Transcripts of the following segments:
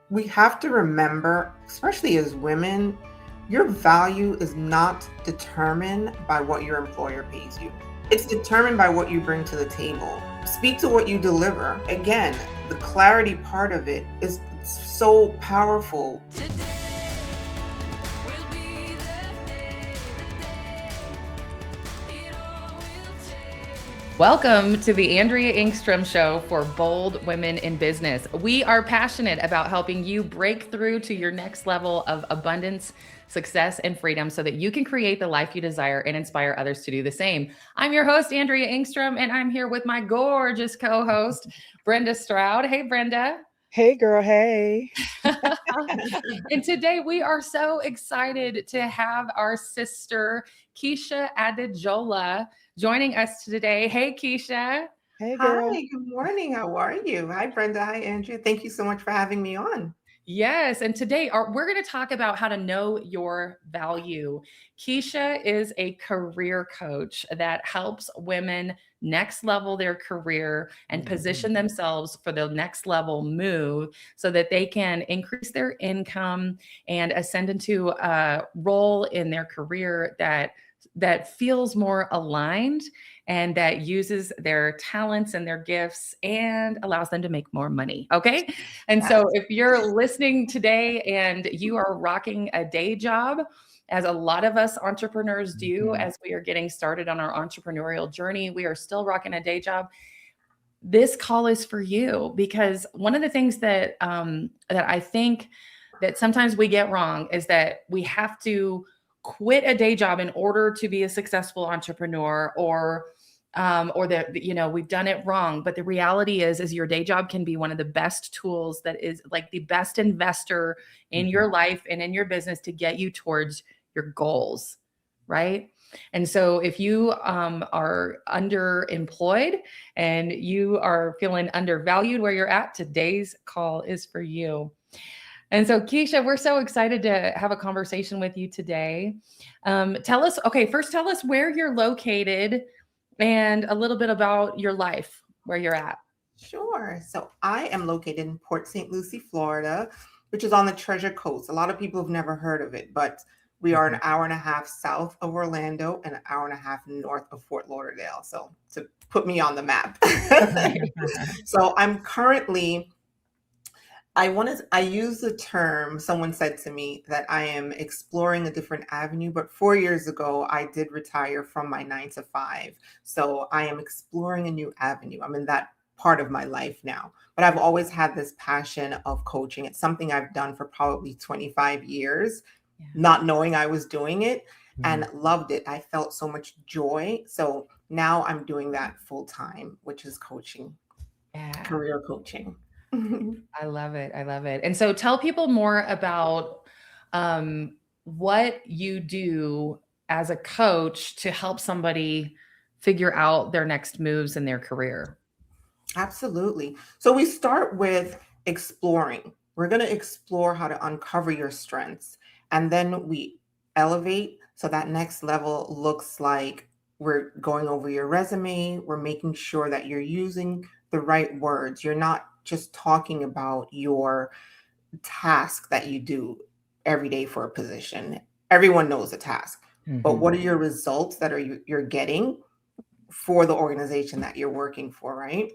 We have to remember, especially as women, your value is not determined by what your employer pays you. It's determined by what you bring to the table. Speak to what you deliver. Again, the clarity part of it is so powerful. Welcome to the Andrea Engstrom Show for bold women in business. We are passionate about helping you break through to your next level of abundance, success, and freedom so that you can create the life you desire and inspire others to do the same. I'm your host, Andrea Engstrom, and I'm here with my gorgeous co-host, Brenda Stroud. Hey, Brenda. Hey girl, hey. And today we are so excited to have our sister, Keisha Adejola, joining us today. Hey, Keisha. Hey Hi, girl. good morning. How are you? Hi, Brenda. Hi, Andrea. Thank you so much for having me on. Yes, and today we're going to talk about how to know your value. Keisha is a career coach that helps women next level their career and position themselves for the next level move so that they can increase their income and ascend into a role in their career that feels more aligned and that uses their talents and their gifts and allows them to make more money. Okay. And Yes. so if you're listening today and you are rocking a day job, as a lot of us entrepreneurs do, as we are getting started on our entrepreneurial journey, we are still rocking a day job. This call is for you because one of the things that I think that sometimes we get wrong is that we have to quit a day job in order to be a successful entrepreneur or that we've done it wrong. But the reality is your day job can be one of the best tools, that is like the best investor in your life and in your business to get you towards your goals, right? And so if you are underemployed and you are feeling undervalued where you're at, today's call is for you. And so, Keisha, we're so excited to have a conversation with you today. First tell us where you're located and a little bit about your life, where you're at. Sure. So I am located in Port St. Lucie, Florida, which is on the Treasure Coast. A lot of people have never heard of it, but we are an hour and a half south of Orlando and an hour and a half north of Fort Lauderdale. So to put me on the map. So I'm currently, I use the term, someone said to me that I am exploring a different avenue, but 4 years ago, I did retire from my 9 to 5. So I am exploring a new avenue. I'm in that part of my life now, but I've always had this passion of coaching. It's something I've done for probably 25 years, Yeah. not knowing I was doing it and loved it. I felt so much joy. So now I'm doing that full time, which is coaching, Yeah. career coaching. I love it. I love it. And so tell people more about what you do as a coach to help somebody figure out their next moves in their career. Absolutely. So we start with exploring. We're going to explore how to uncover your strengths. And then we elevate. So that next level looks like we're going over your resume. We're making sure that you're using the right words. You're not just talking about your task that you do every day for a position. Everyone knows a task, but what are your results that you're getting for the organization that you're working for, right?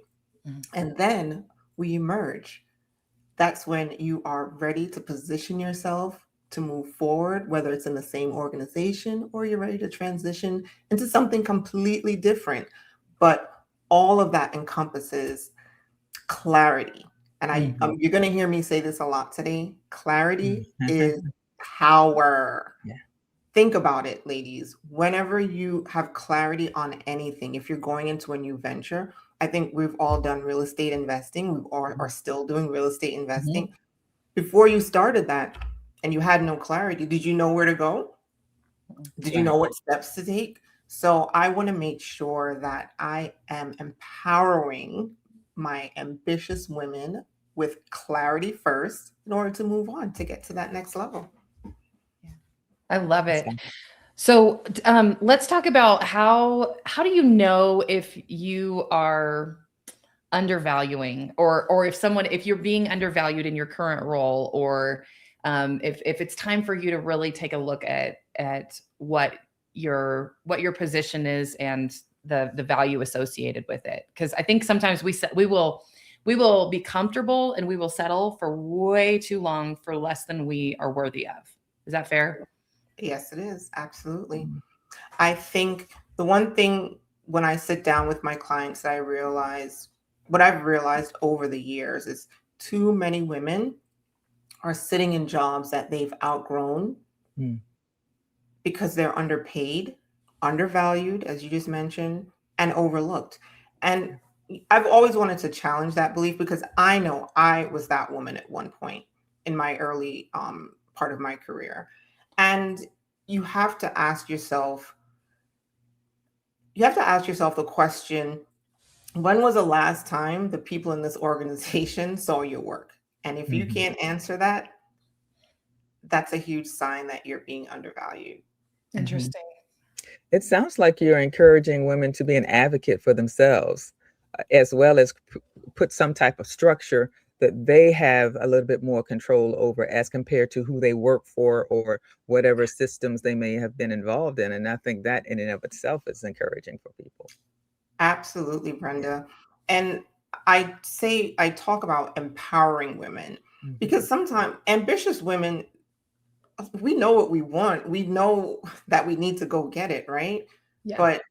Mhm. And then we emerge. That's when you are ready to position yourself to move forward, whether it's in the same organization or you're ready to transition into something completely different. But all of that encompasses clarity. And you're going to hear me say this a lot today. Clarity is power. Yeah. Think about it, ladies. Whenever you have clarity on anything, if you're going into a new venture, I think we've all done real estate investing. We all are still doing real estate investing. Before you started that and you had no clarity, did you know where to go? Did you Right. know what steps to take? So I want to make sure that I am empowering my ambitious women with clarity first in order to move on to get to that next level. I love it. Awesome. So let's talk about how do you know if you are undervaluing, or if you're being undervalued in your current role, or if it's time for you to really take a look at what your position is and the value associated with it. Because I think sometimes we will be comfortable and we will settle for way too long for less than we are worthy of. Is that fair? Yes, it is. Absolutely. I think the one thing when I sit down with my clients, what I've realized over the years is too many women are sitting in jobs that they've outgrown because they're underpaid, undervalued, as you just mentioned, and overlooked. And I've always wanted to challenge that belief because I know I was that woman at one point in my early part of my career. And you have to ask yourself, the question, when was the last time the people in this organization saw your work? And if you can't answer that, that's a huge sign that you're being undervalued. Interesting. It sounds like you're encouraging women to be an advocate for themselves, as well as put some type of structure that they have a little bit more control over as compared to who they work for or whatever systems they may have been involved in. And I think that in and of itself is encouraging for people. Absolutely, Brenda. And I talk about empowering women because sometimes ambitious women, we know what we want. We know that we need to go get it, right? Yeah. But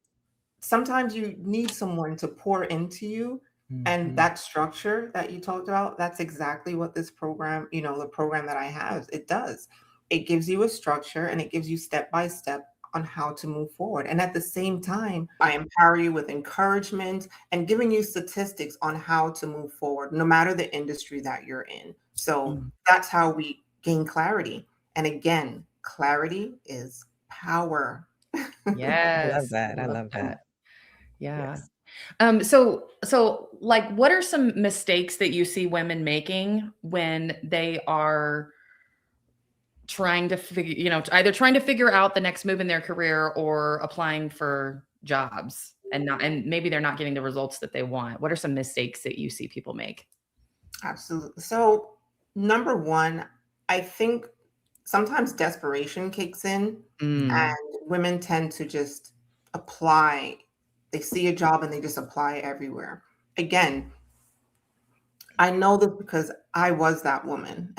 sometimes you need someone to pour into you. And that structure that you talked about, that's exactly what this program, the program that I have, it does. It gives you a structure and it gives you step by step on how to move forward. And at the same time, I empower you with encouragement and giving you statistics on how to move forward, no matter the industry that you're in. So that's how we gain clarity. And again, clarity is power. Yes. I love that. I love that. Yeah. Yes. So like, what are some mistakes that you see women making when they are trying to either trying to figure out the next move in their career or applying for jobs and maybe they're not getting the results that they want? What are some mistakes that you see people make? Absolutely. So, number one, I think sometimes desperation kicks in and women tend to just apply. They see a job and they just apply everywhere. Again, I know this because I was that woman.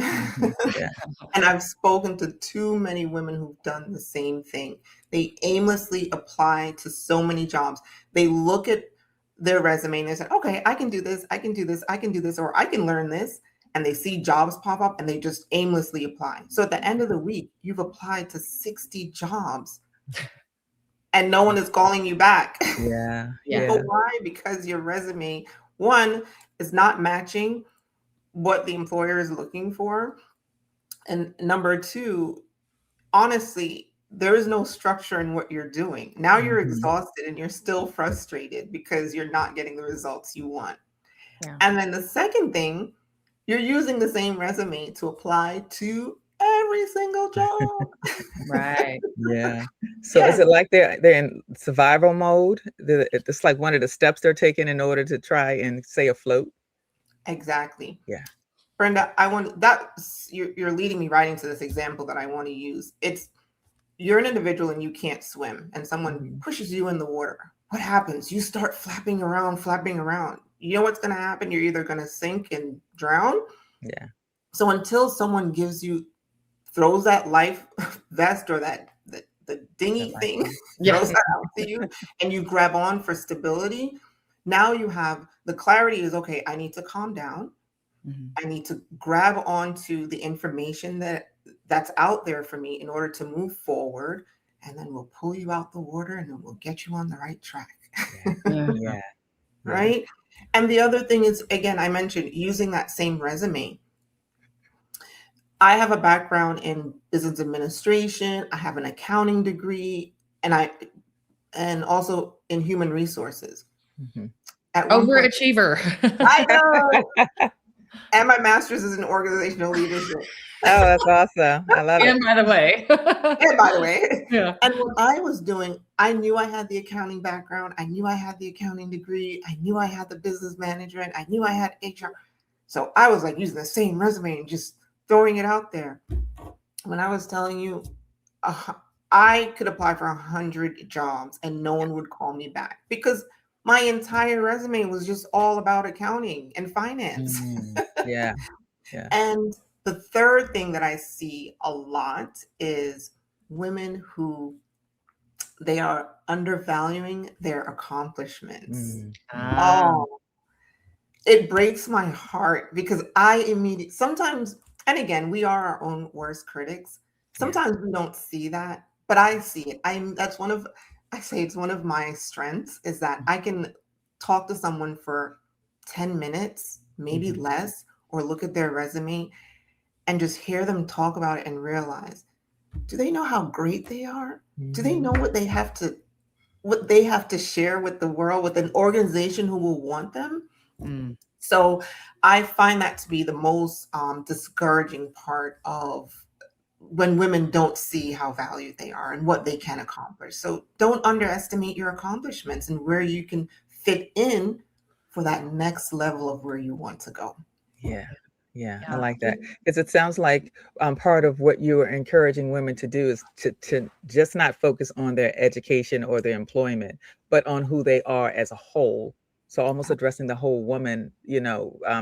Yeah. And I've spoken to too many women who've done the same thing. They aimlessly apply to so many jobs. They look at their resume and they say, okay, I can do this, I can do this, I can do this, or I can learn this. And they see jobs pop up and they just aimlessly apply. So at the end of the week, you've applied to 60 jobs and no one is calling you back. Yeah. Yeah. But why? Because your resume, one, is not matching what the employer is looking for. And number two, honestly, there is no structure in what you're doing. Now you're exhausted and you're still frustrated because you're not getting the results you want. Yeah. And then the second thing, you're using the same resume to apply to every single job. Right. Yeah. So is it like they're in survival mode? It's like one of the steps they're taking in order to try and stay afloat? Exactly. Yeah. Brenda, you're leading me right into this example that I want to use. You're an individual and you can't swim and someone pushes you in the water. What happens? You start flapping around. You know what's going to happen? You're either going to sink and drown. Yeah. So until someone throws that life vest or the dinghy thing, throws that out to you and you grab on for stability, now you have the clarity is, okay, I need to calm down. I need to grab onto the information that's out there for me in order to move forward. And then we'll pull you out the water and then we'll get you on the right track. Yeah. Right. And the other thing is, again, I mentioned using that same resume. I have a background in business administration. I have an accounting degree and also in human resources. At one point, Overachiever. I know. And my master's is in organizational leadership. Oh, that's awesome. I love it. And by the way. And by the way, Yeah. and what I was doing, I knew I had the accounting background. I knew I had the accounting degree. I knew I had the business management. I knew I had HR. So I was like using the same resume and just throwing it out there. When I was telling you, I could apply for 100 jobs and no one would call me back because my entire resume was just all about accounting and finance. Yeah. Yeah. And the third thing that I see a lot is women who they are undervaluing their accomplishments. Oh, it breaks my heart because I immediately sometimes, and again, we are our own worst critics. Sometimes we don't see that, but I see it. I say it's one of my strengths is that I can talk to someone for 10 minutes, maybe less, or look at their resume and just hear them talk about it and realize, do they know how great they are? Do they know what they have to share with the world, with an organization who will want them? So I find that to be the most discouraging part of when women don't see how valued they are and what they can accomplish. So don't underestimate your accomplishments and where you can fit in for that next level of where you want to go. Yeah, I like that because it sounds like part of what you are encouraging women to do is to just not focus on their education or their employment, but on who they are as a whole. So almost addressing the whole woman,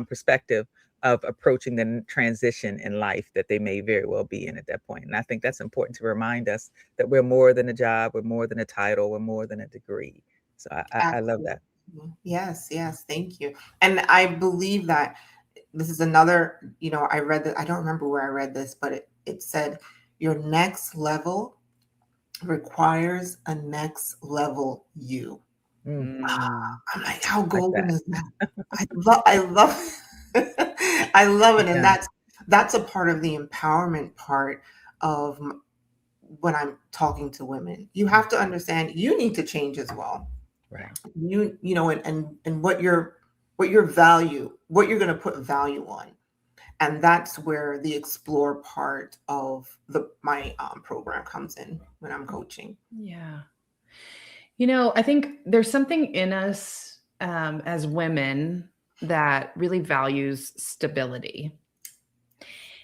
perspective of approaching the transition in life that they may very well be in at that point. And I think that's important to remind us that we're more than a job, we're more than a title, we're more than a degree. So I love that. Yes, thank you. And I believe that this is another, I read that, I don't remember where I read this, but it said your next level requires a next level you. I'm like, how golden is that? I love I love it. And that's a part of the empowerment part of when I'm talking to women. You have to understand you need to change as well. Right. And what your value, what you're going to put value on. And that's where the explore part of my program comes in when I'm coaching. Yeah. I think there's something in us as women that really values stability.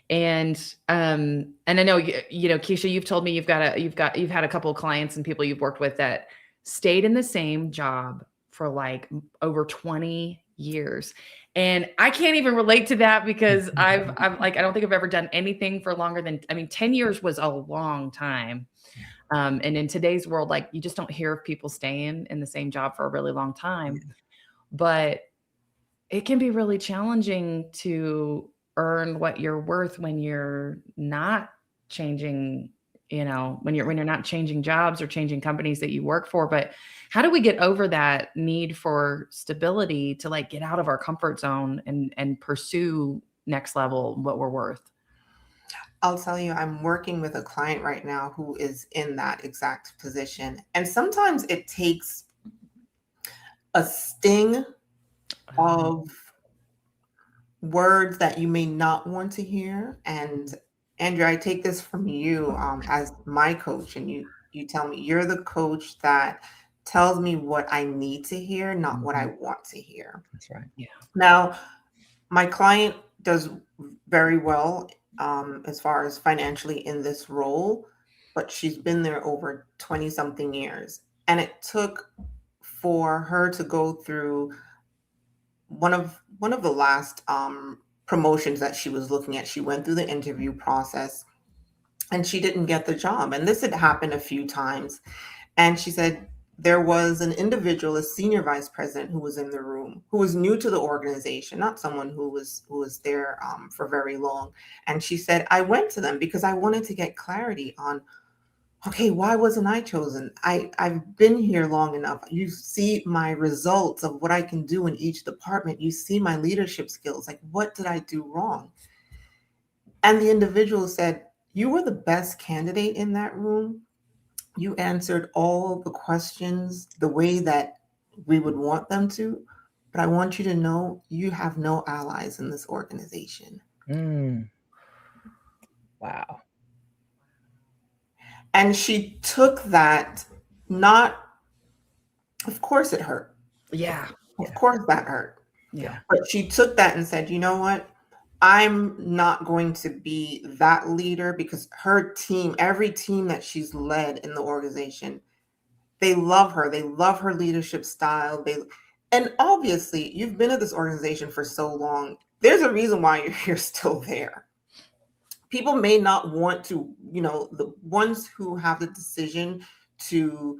And I know, Keisha, you've told me you've had a couple of clients and people you've worked with that stayed in the same job for like over 20 years. And I can't even relate to that because I'm like, I don't think I've ever done anything for longer than, 10 years was a long time. And in today's world, like you just don't hear of people staying in the same job for a really long time, but it can be really challenging to earn what you're worth when you're not changing, when you're not changing jobs or changing companies that you work for. But how do we get over that need for stability to like get out of our comfort zone and pursue next level what we're worth? I'll tell you, I'm working with a client right now who is in that exact position. And sometimes it takes a sting of words that you may not want to hear. And Andrea, I take this from you as my coach, and you tell me you're the coach that tells me what I need to hear, not what I want to hear. That's right. Yeah. Now, my client does very well as far as financially in this role, but she's been there over 20 something years. And it took for her to go through one of the last promotions that she was looking at. She went through the interview process and she didn't get the job. And this had happened a few times. And she said there was an individual, a senior vice president, who was in the room, who was new to the organization, not someone who was there for very long. And she said, I went to them because I wanted to get clarity on, okay, why wasn't I chosen? I've been here long enough. You see my results of what I can do in each department. You see my leadership skills. Like, what did I do wrong? And the individual said, you were the best candidate in that room. You answered all the questions the way that we would want them to, but I want you to know you have no allies in this organization. Mm. Wow. And she took that, not, of course it hurt. Yeah. Of course that hurt. Yeah. But she took that and said, you know what? I'm not going to be that leader, because her team, every team that she's led in the organization, they love her. They love her leadership style. And obviously, you've been at this organization for so long. There's a reason why you're still there. People may not want to, the ones who have the decision to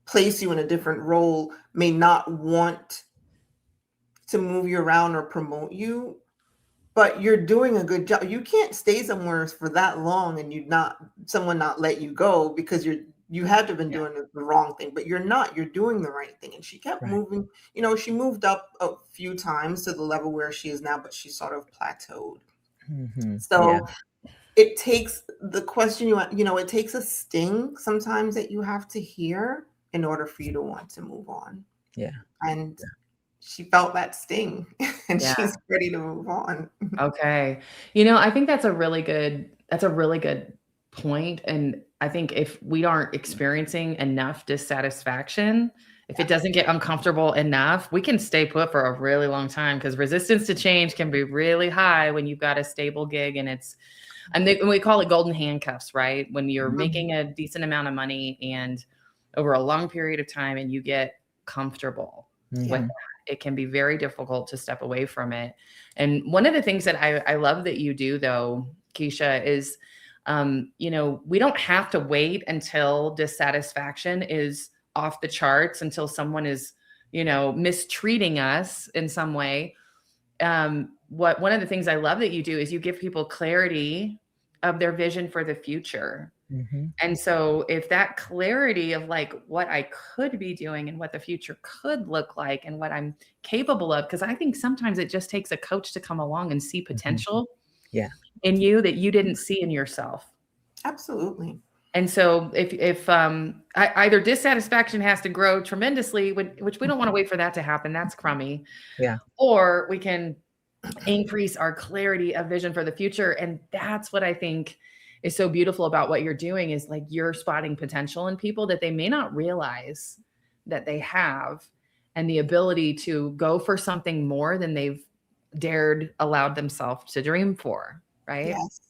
place you in a different role may not want to move you around or promote you, but you're doing a good job. You can't stay somewhere for that long and someone not let you go, because you had to have been doing the wrong thing, but you're doing the right thing. And she kept moving, she moved up a few times to the level where she is now, but she sort of plateaued. Mm-hmm. So it takes the question, it takes a sting sometimes that you have to hear in order for you to want to move on. Yeah. And she felt that sting and she's ready to move on. Okay. I think that's a really good point. And I think if we aren't experiencing enough dissatisfaction, if it doesn't get uncomfortable enough, we can stay put for a really long time, because resistance to change can be really high when you've got a stable gig, and we call it golden handcuffs, right? When you're making a decent amount of money and over a long period of time and you get comfortable with that, it can be very difficult to step away from it. And one of the things that I love that you do, though, Keisha, is, we don't have to wait until dissatisfaction is off the charts, until someone is, mistreating us in some way. One of the things I love that you do is you give people clarity of their vision for the future. Mm-hmm. And so if that clarity of like what I could be doing and what the future could look like and what I'm capable of, because I think sometimes it just takes a coach to come along and see potential in you that you didn't see in yourself. Absolutely. And so if either dissatisfaction has to grow tremendously, which we don't want to wait for that to happen, that's crummy. Yeah. Or we can increase our clarity of vision for the future. And that's what I think is so beautiful about what you're doing, is like you're spotting potential in people that they may not realize that they have, and the ability to go for something more than they've allowed themselves to dream for. Right. Yes.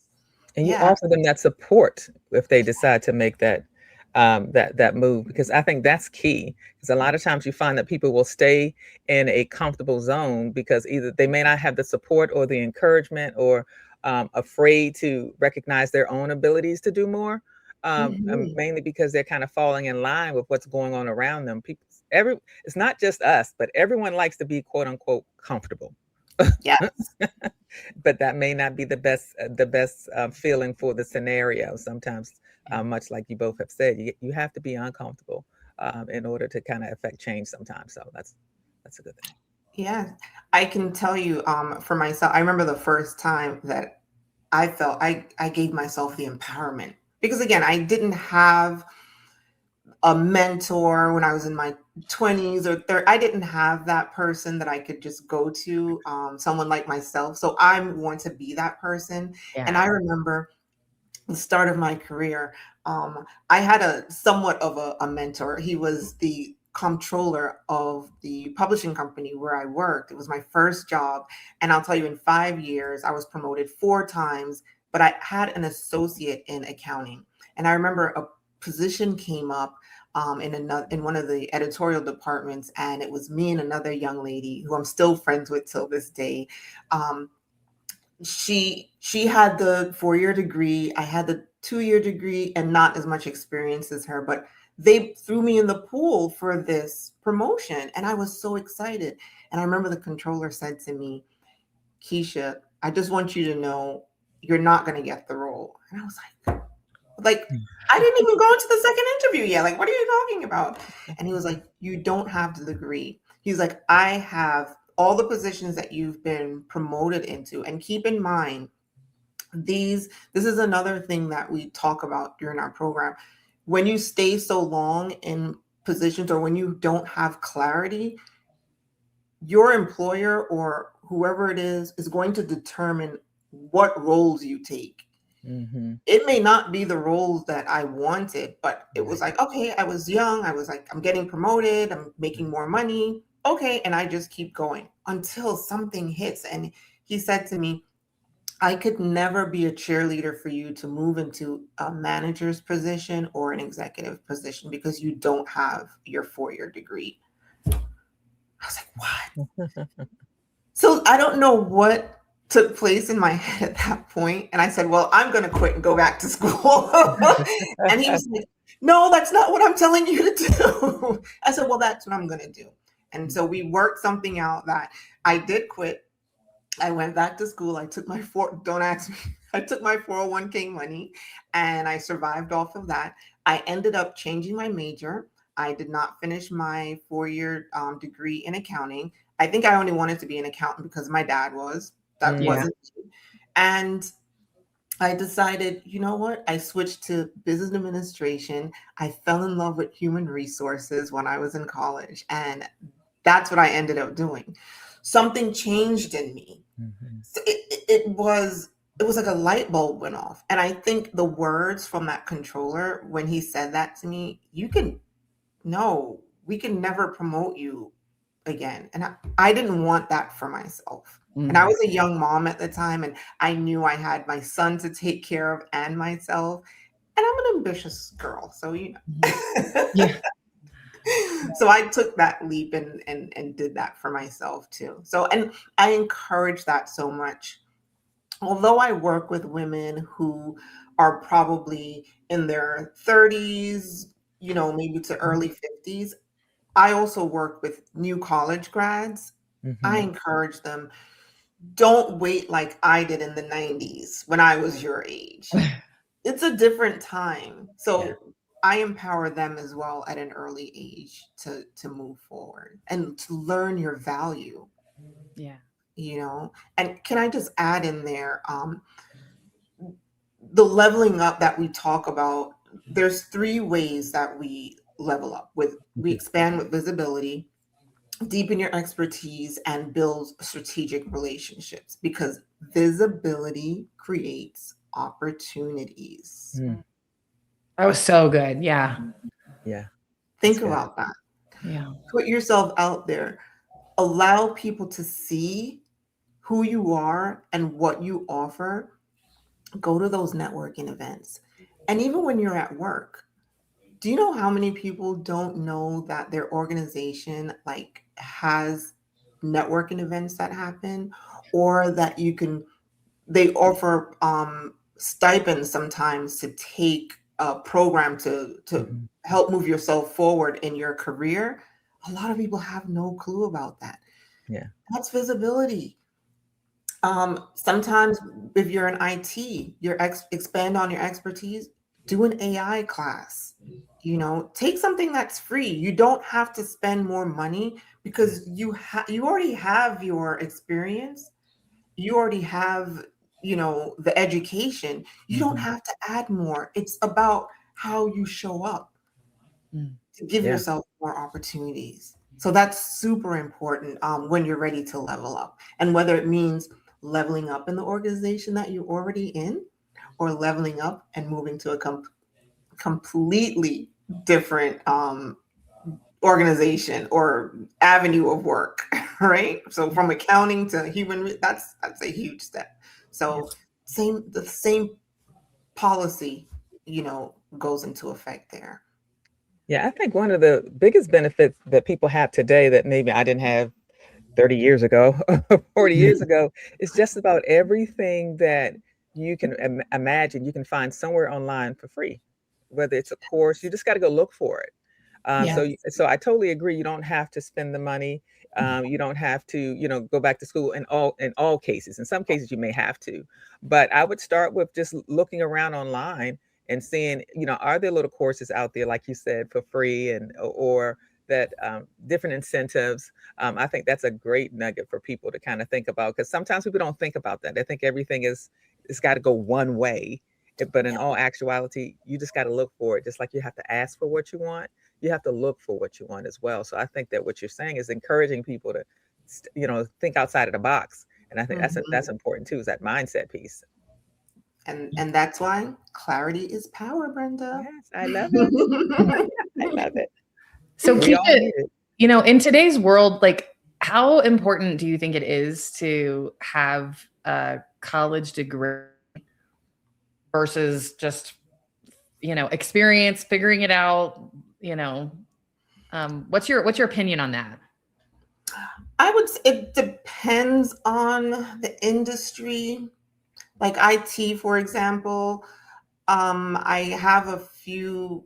And you offer them that support if they decide to make that move, because I think that's key. Because a lot of times you find that people will stay in a comfortable zone because either they may not have the support or the encouragement, or afraid to recognize their own abilities to do more, mainly because they're kind of falling in line with what's going on around them. It's not just us, but everyone likes to be quote unquote comfortable. Yes. But that may not be the best feeling for the scenario. Sometimes, much like you both have said, you have to be uncomfortable in order to kind of affect change sometimes. So that's a good thing. Yeah, I can tell you for myself, I remember the first time that I felt I gave myself the empowerment, because again, I didn't have a mentor when I was in my 20s or 30s. I didn't have that person that I could just go to, someone like myself. So I want to be that person. Yeah. And I remember the start of my career, I had somewhat of a mentor. He was the comptroller of the publishing company where I worked. It was my first job. And I'll tell you, in 5 years, I was promoted 4 times, but I had an associate in accounting. And I remember a position came up in one of the editorial departments, and it was me and another young lady who I'm still friends with till this day. She had the 4-year degree. I had the 2-year degree and not as much experience as her, but they threw me in the pool for this promotion, and I was so excited. And I remember the controller said to me, "Keisha, I just want you to know you're not going to get the role." And I was like, I didn't even go into the second interview yet. Like, what are you talking about? And he was like, "You don't have the degree." He's like, "I have all the positions that you've been promoted into. And keep in mind, this is another thing that we talk about during our program. When you stay so long in positions, or when you don't have clarity, your employer or whoever it is going to determine what roles you take. Mm-hmm. It may not be the roles that I wanted, but it was like, okay, I was young. I was like, I'm getting promoted. I'm making more money. Okay. And I just keep going until something hits. And he said to me, I could never be a cheerleader for you to move into a manager's position or an executive position because you don't have your 4-year degree. I was like, what? So I don't know what took place in my head at that point. And I said, well, I'm going to quit and go back to school. And he was like, no, that's not what I'm telling you to do. I said, well, that's what I'm going to do. And so we worked something out that I did quit. I went back to school. I took my don't ask me. I took my 401k money and I survived off of that. I ended up changing my major. I did not finish my 4-year degree in accounting. I think I only wanted to be an accountant because my dad was. That wasn't me. And I decided, you know what? I switched to business administration. I fell in love with human resources when I was in college. And that's what I ended up doing. Something changed in me. Mm-hmm. So it was like a light bulb went off. And I think the words from that controller, when he said that to me, we can never promote you again. And I didn't want that for myself. And I was a young mom at the time, and I knew I had my son to take care of and myself. And I'm an ambitious girl, so Yeah. So I took that leap and did that for myself too. So, and I encourage that so much. Although I work with women who are probably in their 30s, maybe to early 50s, I also work with new college grads. Mm-hmm. I encourage them, don't wait like I did in the 90s when I was your age. It's a different time. So I empower them as well at an early age to move forward and to learn your value. Yeah. And can I just add in there, the leveling up that we talk about, there's 3 ways that we level up. We expand with visibility, deepen your expertise, and build strategic relationships, because visibility creates opportunities. That was so good. Yeah. Yeah. Think about that. Yeah. Put yourself out there. Allow people to see who you are and what you offer. Go to those networking events. And even when you're at work, do you know how many people don't know that their organization has networking events that happen, or that they offer stipends sometimes to take a program to help move yourself forward in your career? A lot of people have no clue about that. Yeah. That's visibility. Sometimes if you're in IT, expand on your expertise, do an AI class, take something that's free. You don't have to spend more money because you already have your experience. You already have, the education. You don't have to add more. It's about how you show up to give yourself more opportunities. So that's super important when you're ready to level up. And whether it means leveling up in the organization that you're already in, or leveling up and moving to a completely different organization or avenue of work, right? So from accounting to human, that's a huge step. So the same policy, goes into effect there. Yeah, I think one of the biggest benefits that people have today that maybe I didn't have 30 years ago, 40 years ago, is just about everything that you can imagine you can find somewhere online for free. Whether it's a course, you just got to go look for it. So I totally agree. You don't have to spend the money. You don't have to, go back to school in all cases. In some cases, you may have to, but I would start with just looking around online and seeing, are there little courses out there, like you said, for free, and or that different incentives. I think that's a great nugget for people to kind of think about, because sometimes people don't think about that. They think everything it's got to go one way. But in all actuality, you just got to look for it. Just like you have to ask for what you want, you have to look for what you want as well. So I think that what you're saying is encouraging people think outside of the box. And I think that's Mhm. important too, is that mindset piece. And that's why clarity is power, Brenda. Yes, I love it. I love it. So We all Keisha, need it. in today's world, like how important do you think it is to have a college degree versus just, experience, figuring it out, what's your opinion on that? I would say it depends on the industry. Like IT, for example, I have a few,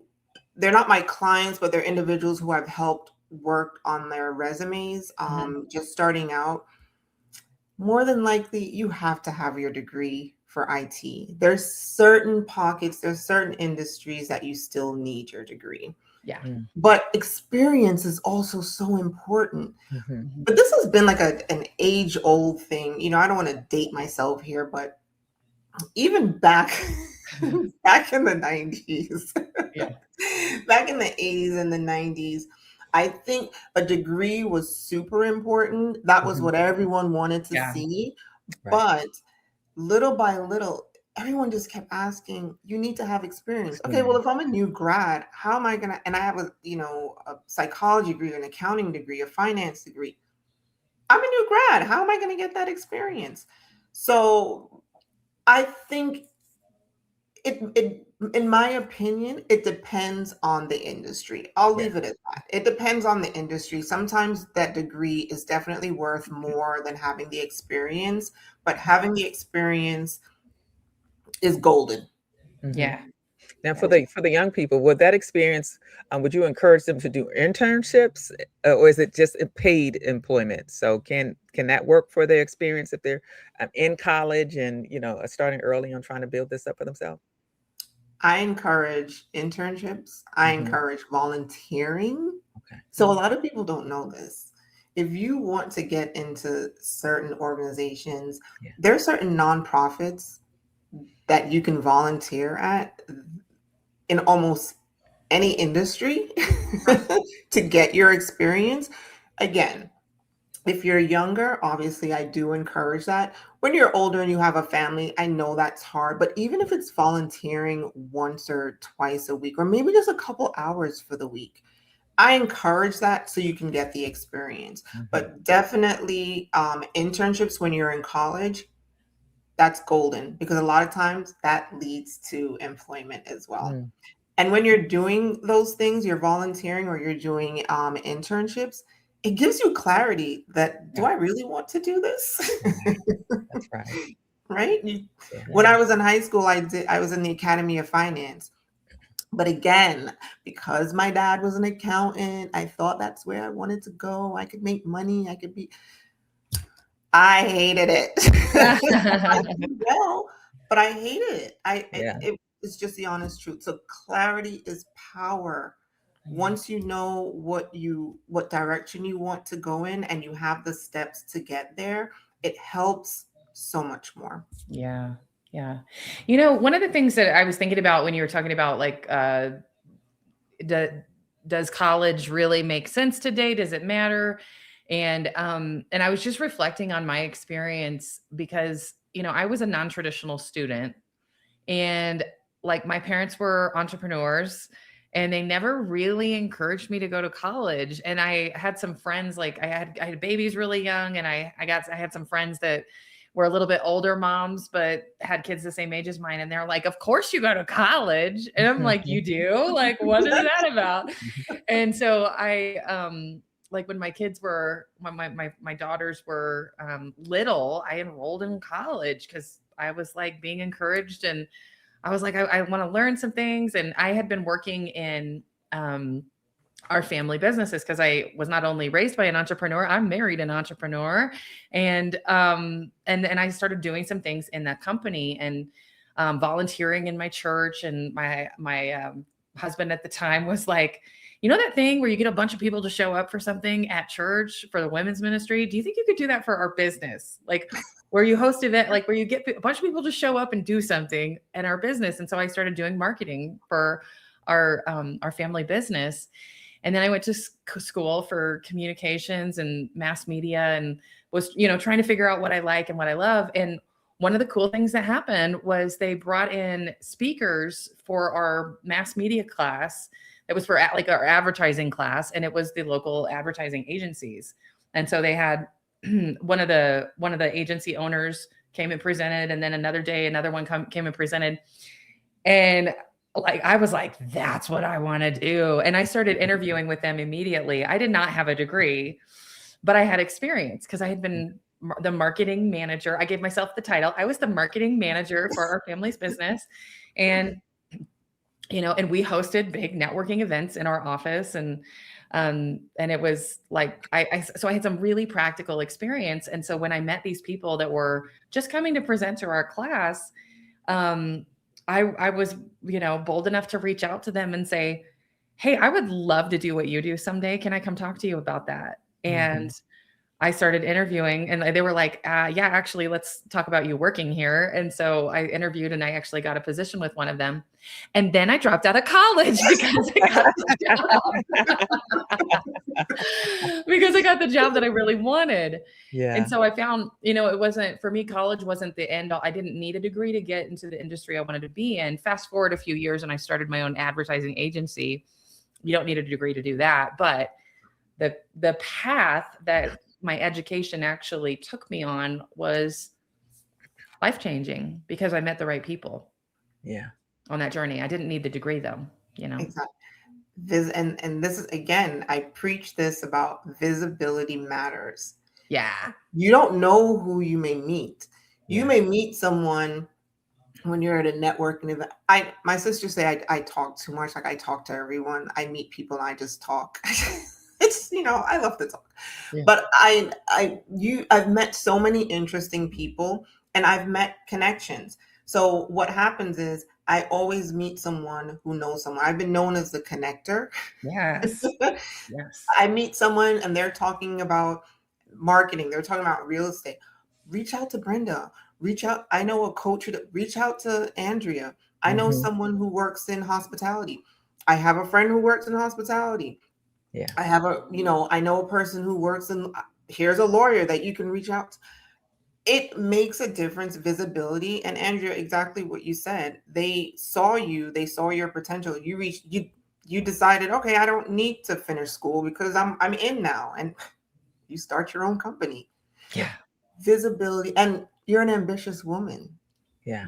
they're not my clients, but they're individuals who I've helped work on their resumes, Mhm. just starting out. More than likely, you have to have your degree for IT. There's certain pockets, there's certain industries that you still need your degree. Yeah. Mm, But experience is also so important. mhm. Mhm. But this has been like an age-old thing. I don't want to date myself here, but even back in the 90s, Yeah. back in the 80s and the 90s, I think a degree was super important. That was Mhm. what everyone wanted to Yeah. see. Right. But little by little, everyone just kept asking, you need to have experience. Okay, well, if Experience. I'm a new grad, how am I gonna, and I have a psychology degree, an accounting degree, a finance degree. I'm a new grad. How am I gonna get that experience? So I think it in my opinion, it depends on the industry. I'll Yeah. leave it at that. It depends on the industry. Sometimes that degree is definitely worth more than having the experience, but having the experience is golden. Mhm. Yeah. Now, Yeah. for the young people, would that experience, would you encourage them to do internships, or is it just a paid employment? So can that work for their experience if they're in college and are starting early on trying to build this up for themselves? I encourage internships. I Hmm. encourage volunteering. Okay. So a lot of people don't know this. If you want to get into certain organizations, Yeah. there are certain nonprofits that you can volunteer at in almost any industry to get your experience. Again, if you're younger, obviously I do encourage that. When you're older and you have a family, I know that's hard, but even if it's volunteering once or twice a week, or maybe just a couple hours for the week, I encourage that so you can get the experience. Hmm. But definitely internships when you're in college, that's golden because a lot of times that leads to employment as well. Mm. And when you're doing those things, you're volunteering or you're doing internships, it gives you clarity that do Yeah. I really want to do this? Right. That's right. Right? When Yeah. I was in high school, I was in the Academy of Finance. But again, because my dad was an accountant, I thought that's where I wanted to go. I could make money. I hated it. I did well, but I hated it. Yeah. It's just the honest truth. So clarity is power. Once you know what direction you want to go in and you have the steps to get there, it helps so much more. Yeah. Yeah. One of the things that I was thinking about when you were talking about like, do, does college really make sense today? Does it matter? And I was just reflecting on my experience because, I was a non-traditional student and like my parents were entrepreneurs and they never really encouraged me to go to college. And I had some friends, like I had babies really young and I had some friends that were a little bit older moms, but had kids the same age as mine. And they're like, of course you go to college. And I'm like, you do? Like, what is that about? And so like when my kids were when my daughters were little, I enrolled in college because I was like being encouraged and I was like, I want to learn some things. And I had been working in our family businesses because I was not only raised by an entrepreneur, I'm married an entrepreneur. And I started doing some things in that company and volunteering in my church. And my husband at the time was like, that thing where you get a bunch of people to show up for something at church for the women's ministry? Do you think you could do that for our business? Like where you host event, like where you get a bunch of people to show up and do something in our business. And so I started doing marketing for our family business. And then I went to school for communications and mass media and was, you know, trying to figure out what I like and what I love. And one of the cool things that happened was they brought in speakers for our mass media class. That was for like our advertising class, and it was the local advertising agencies. And so they had one of the agency owners came and presented, and then another day another one came and presented. And like I was like, that's what I want to do. And I started interviewing with them immediately. I did not have a degree, but I had experience because I had been the marketing manager. I gave myself the title. I was the marketing manager for our family's business. And you know, and we hosted big networking events in our office, and it was like so I had some really practical experience. And so when I met these people that were just coming to present to our class, I was, you know, bold enough to reach out to them and say, hey, I would love to do what you do someday. Can I come talk to you about that? And I started interviewing, and they were like, yeah, actually, let's talk about you working here. And so I interviewed, and I actually got a position with one of them. And then I dropped out of college because I got the job. Because I got the job that I really wanted. Yeah. And so I found, you know, it wasn't, for me, college wasn't the end all. I didn't need a degree to get into the industry I wanted to be in. Fast forward a few years, and I started my own advertising agency. You don't need a degree to do that. But the path that my education actually took me on was life-changing because I met the right people. Yeah. On that journey. I didn't need the degree though, you know. Exactly. And this is, again, I preach this about visibility matters. Yeah. You don't know who you may meet. You may meet someone when you're at a networking event. My sisters say I talk too much. Like I talk to everyone. I meet people and I just talk. It's, you know, I love to talk. Yeah. But I've met so many interesting people, and I've met connections. So what happens is I always meet someone who knows someone. I've been known as the connector. Yes. Yes. I meet someone and they're talking about marketing. They're talking about real estate. Reach out to Brenda. Reach out. I know a coach. Reach out to Andrea. I know someone who works in hospitality. I have a friend who works in hospitality. Yeah. I have I know a person who works in, here's a lawyer that you can reach out to. It makes a difference, visibility. And Andrea, exactly what you said. They saw you, they saw your potential. You decided, okay, I don't need to finish school because I'm in now. And you start your own company. Yeah. Visibility. And you're an ambitious woman. Yeah.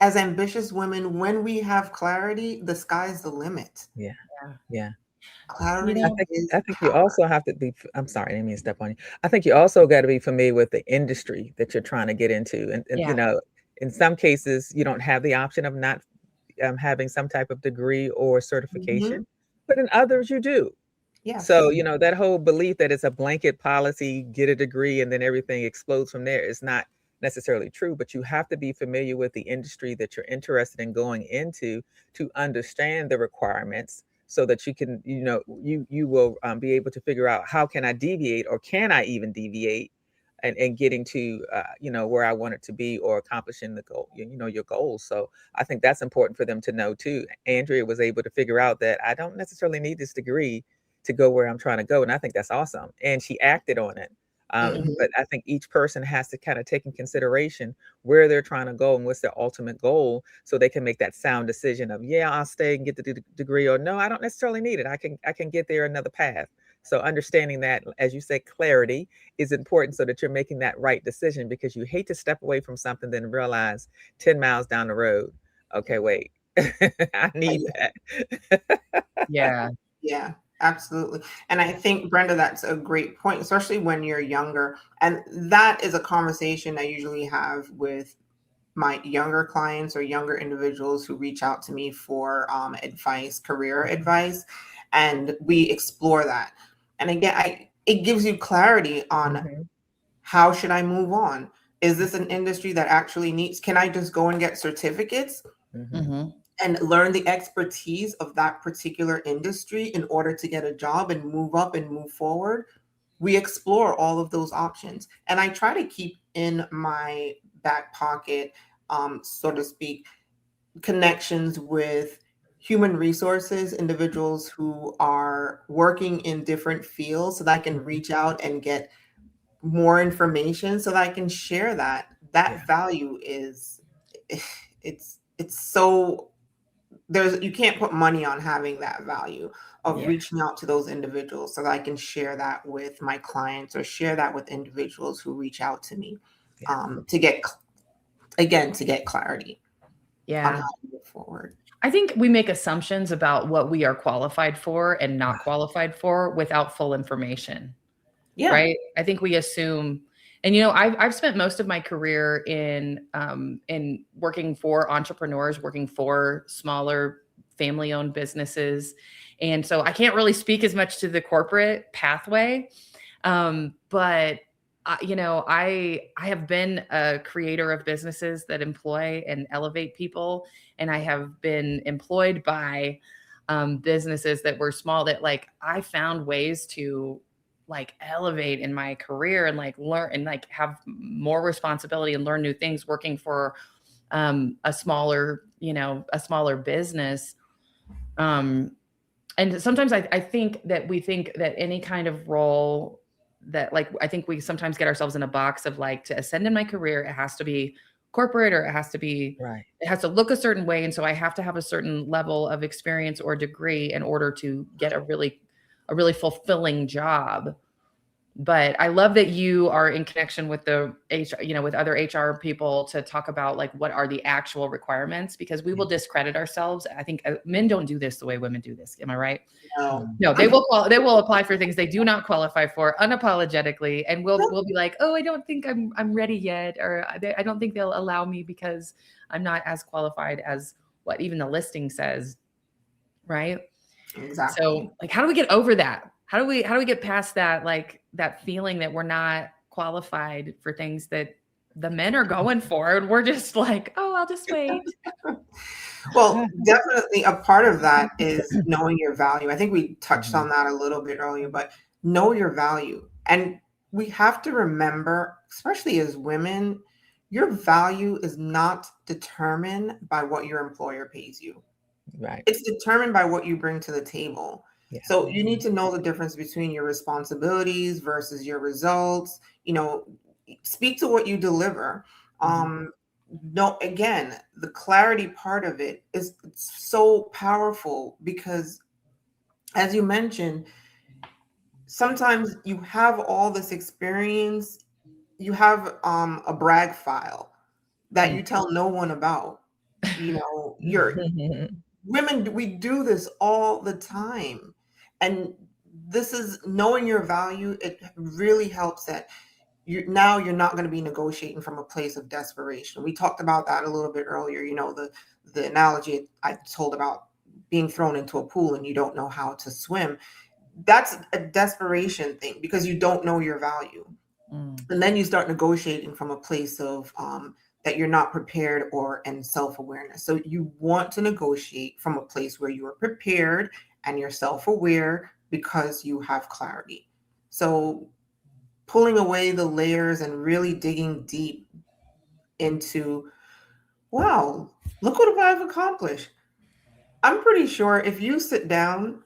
As ambitious women, when we have clarity, the sky's the limit. Yeah. Yeah. Clarity. I think you also have to be, I'm sorry, I didn't mean to step on you. I think you also got to be familiar with the industry that you're trying to get into. And you know, in some cases, you don't have the option of not having some type of degree or certification, but in others you do. Yeah. So, you know, that whole belief that it's a blanket policy, get a degree and then everything explodes from there is not necessarily true, but you have to be familiar with the industry that you're interested in going into to understand the requirements so that you can, you know, you will be able to figure out how can I deviate, or can I even deviate and getting to, you know, where I want it to be, or accomplishing the goal, you know, your goals. So I think that's important for them to know too. Andrea was able to figure out that I don't necessarily need this degree to go where I'm trying to go. And I think that's awesome. And she acted on it. But I think each person has to kind of take in consideration where they're trying to go and what's their ultimate goal, so they can make that sound decision of, yeah, I'll stay and get the degree, or no, I don't necessarily need it. I can get there another path. So understanding that, as you say, clarity is important so that you're making that right decision, because you hate to step away from something, then realize 10 miles down the road, okay, wait, I need that. Yeah. Yeah. Absolutely. And I think, Brenda, that's a great point, especially when you're younger. And that is a conversation I usually have with my younger clients or younger individuals who reach out to me for advice, career advice. And we explore that. And again, it gives you clarity on how should I move on? Is this an industry that actually needs, can I just go and get certificates? And learn the expertise of that particular industry in order to get a job and move up and move forward? We explore all of those options. And I try to keep in my back pocket, so to speak, connections with human resources, individuals who are working in different fields so that I can reach out and get more information so that I can share that. Yeah. That value is it's so you can't put money on having that value of Yeah. reaching out to those individuals so that I can share that with my clients or share that with individuals who reach out to me Yeah. to get clarity on Yeah. how to move forward. I think we make assumptions about what we are qualified for and not qualified for without full information. Yeah. Right. I think we assume, and I've spent most of my career in working for entrepreneurs, working for smaller family-owned businesses. And so I can't really speak as much to the corporate pathway. But I have been a creator of businesses that employ and elevate people. And I have been employed by businesses that were small that like I found ways to like elevate in my career and like learn and like have more responsibility and learn new things working for a smaller business. And sometimes I think that we think that any kind of role that like, I think we sometimes get ourselves in a box of like, to ascend in my career, it has to be corporate or it has to look a certain way. And so I have to have a certain level of experience or degree in order to get a really fulfilling job. But I love that you are in connection with the HR, with other HR people to talk about like what are the actual requirements, because we will discredit ourselves. I think men don't do this the way women do this. Am I right? No, they will apply for things they do not qualify for unapologetically, and we'll be like, oh, I don't think I'm ready yet, or I don't think they'll allow me because I'm not as qualified as what even the listing says, right? Exactly. So like, how do we get over that? How do we get past that, like that feeling that we're not qualified for things that the men are going for, and we're just like, oh, I'll just wait. Well, definitely a part of that is knowing your value. I think we touched on that a little bit earlier, but know your value. And we have to remember, especially as women, your value is not determined by what your employer pays you. Right. It's determined by what you bring to the table. Yeah. So you need to know the difference between your responsibilities versus your results. Speak to what you deliver. No, again, the clarity part of it is so powerful because, as you mentioned, sometimes you have all this experience, you have a brag file that you tell no one about. You're women, we do this all the time. And this is knowing your value. It really helps that you're not going to be negotiating from a place of desperation. We talked about that a little bit earlier. The analogy I told about being thrown into a pool and you don't know how to swim. That's a desperation thing because you don't know your value. And then you start negotiating from a place of that you're not prepared and self-awareness. So you want to negotiate from a place where you are prepared and you're self-aware because you have clarity. So pulling away the layers and really digging deep into, wow, look what I've accomplished. I'm pretty sure if you sit down,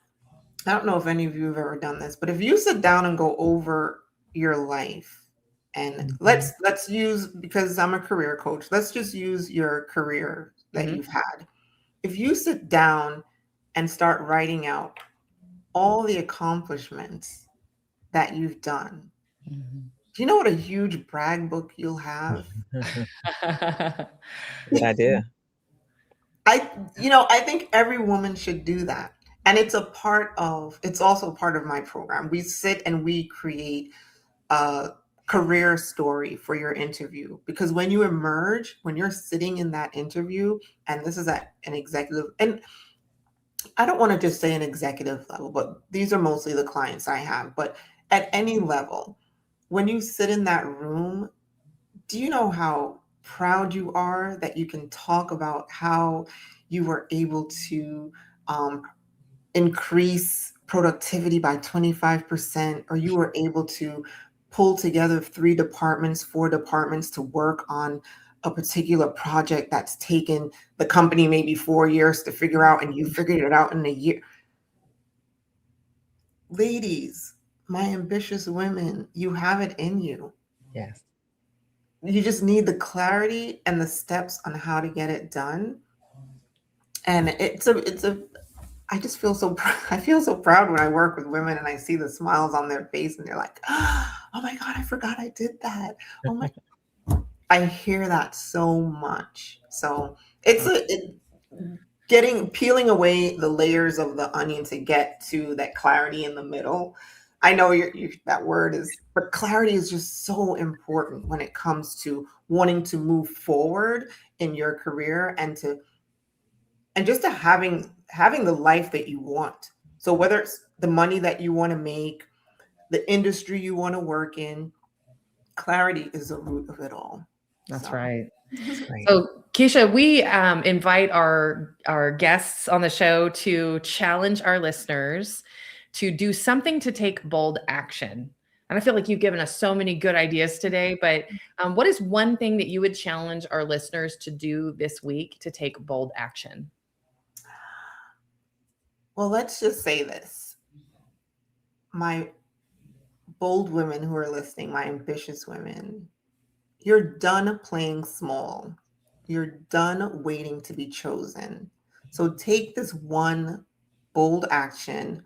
I don't know if any of you have ever done this, but if you sit down and go over your life, and let's use, because I'm a career coach, let's just use your career that you've had. If you sit down and start writing out all the accomplishments that you've done, do you know what a huge brag book you'll have? Good idea. I think every woman should do that. And it's also part of my program. We sit and we create a career story for your interview, because when you emerge, when you're sitting in that interview, and this is at an executive, and I don't want to just say an executive level, but these are mostly the clients I have, but at any level, when you sit in that room, do you know how proud you are that you can talk about how you were able to increase productivity by 25%, or you were able to pull together 3 departments, 4 departments to work on a particular project that's taken the company maybe 4 years to figure out, and you figured it out in a year. Ladies, my ambitious women, you have it in you. Yes. You just need the clarity and the steps on how to get it done. And I just feel so, I feel so proud when I work with women and I see the smiles on their face and they're like, oh my God, I forgot I did that. Oh my, I hear that so much. So it's peeling away the layers of the onion to get to that clarity in the middle. I know that word is, but clarity is just so important when it comes to wanting to move forward in your career and just to having the life that you want. So whether it's the money that you want to make, the industry you want to work in, clarity is the root of it all. That's So. right. That's great. So Keisha, we invite our guests on the show to challenge our listeners to do something to take bold action. And I feel like you've given us so many good ideas today, but what is one thing that you would challenge our listeners to do this week to take bold action? Well, let's just say this. My bold women who are listening, my ambitious women, you're done playing small. You're done waiting to be chosen. So take this one bold action,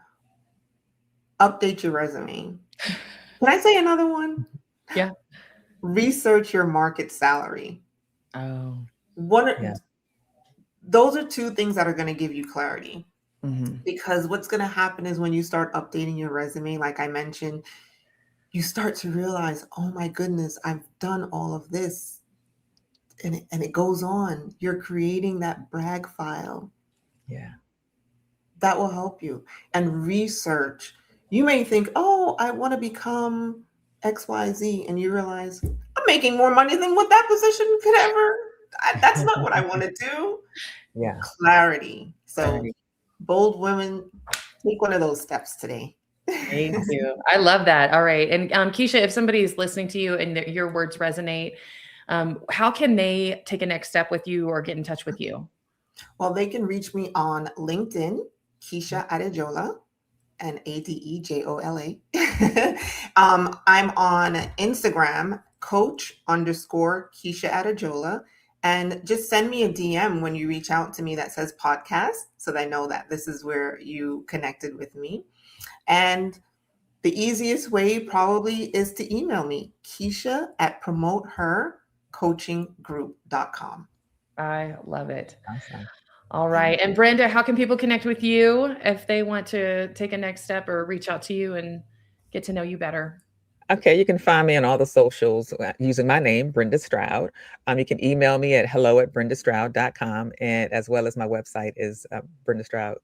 update your resume. Can I say another one? Yeah. Research your market salary. Oh. Those are two things that are going to give you clarity. Mm-hmm. Because what's going to happen is when you start updating your resume, like I mentioned, you start to realize, oh my goodness, I've done all of this. And it goes on. You're creating that brag file. Yeah. That will help you. And research. You may think, oh, I want to become XYZ. And you realize, I'm making more money than what that position could ever. That's not what I want to do. Yeah. Clarity. So bold women, take one of those steps today. Thank you. I love that. All right. And Keisha, if somebody's listening to you and your words resonate, how can they take a next step with you or get in touch with you? Well, they can reach me on LinkedIn, Keisha Adejola, and Adejola. I'm on Instagram, coach_Keisha Adejola. And just send me a DM when you reach out to me that says podcast, so that I know that this is where you connected with me. And the easiest way probably is to email me, keisha@promotehercoachinggroup.com. I love it. Awesome. All right. And Brenda, how can people connect with you if they want to take a next step or reach out to you and get to know you better? Okay, you can find me on all the socials using my name, Brenda Stroud. You can email me at hello@brendastroud.com, and as well as my website is Brenda Stroud,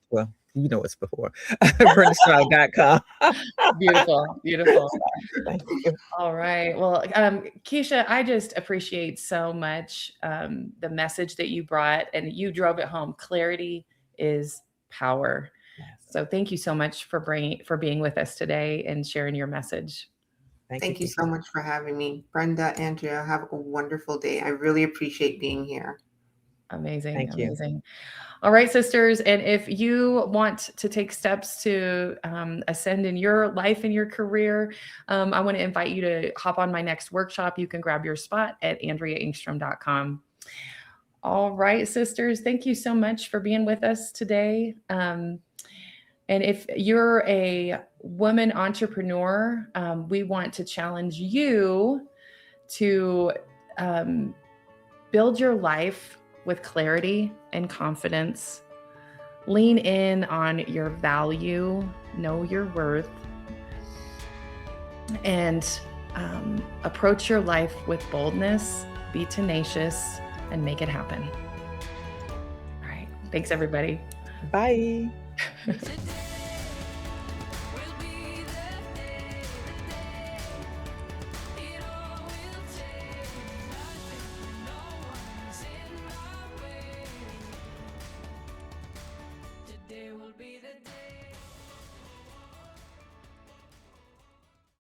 well, you know it's before, brendastroud.com. Beautiful, beautiful. Thank you. All right. Well, Keisha, I just appreciate so much the message that you brought, and you drove it home. Clarity is power. Yes. So thank you so much for being with us today and sharing your message. Thank you so much for having me. Brenda, Andrea, have a wonderful day. I really appreciate being here. Amazing. Thank you. Amazing. All right, sisters. And if you want to take steps to ascend in your life and your career, I want to invite you to hop on my next workshop. You can grab your spot at AndreaEngstrom.com. All right, sisters. Thank you so much for being with us today. And if you're a woman entrepreneur, we want to challenge you to build your life with clarity and confidence. Lean in on your value, know your worth, and approach your life with boldness, be tenacious, and make it happen. All right. Thanks, everybody. Bye.